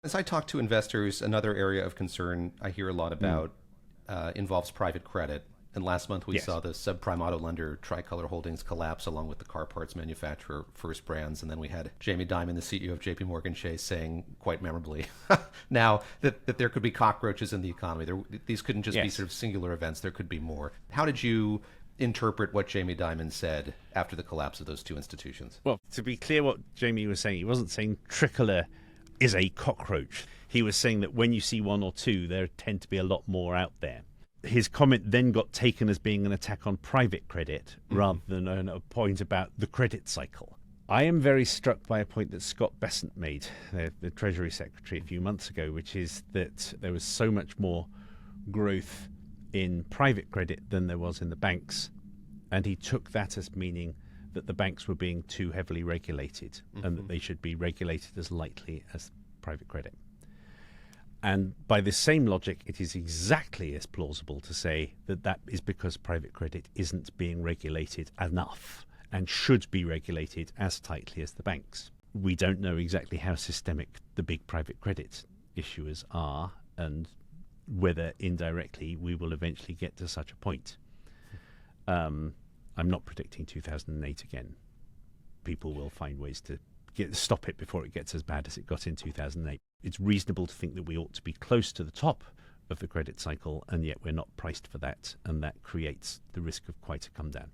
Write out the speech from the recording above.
As I talk to investors, another area of concern I hear a lot about involves private credit. And last month we Yes. saw the subprime auto lender Tricolor Holdings collapse along with the car parts manufacturer First Brands. And then we had Jamie Dimon, the CEO of JPMorgan Chase, saying quite memorably now that there could be cockroaches in the economy. These couldn't just be Yes. sort of singular events. There could be more. How did you interpret what Jamie Dimon said after the collapse of those two institutions? Well, to be clear what Jamie was saying, he wasn't saying Tricolor is a cockroach. He was saying that when you see one or two, there tend to be a lot more out there. His comment then got taken as being an attack on private credit rather than a point about the credit cycle. I am very struck by a point that Scott Bessent made, the Treasury Secretary, a few months ago, which is that there was so much more growth in private credit than there was in the banks. And he took that as meaning that the banks were being too heavily regulated and that they should be regulated as lightly as private credit. And by the same logic, it is exactly as plausible to say that that is because private credit isn't being regulated enough and should be regulated as tightly as the banks. We don't know exactly how systemic the big private credit issuers are and whether indirectly we will eventually get to such a point. I'm not predicting 2008 again. People will find ways to stop it before it gets as bad as it got in 2008. It's reasonable to think that we ought to be close to the top of the credit cycle, and yet we're not priced for that, and that creates the risk of quite a come down.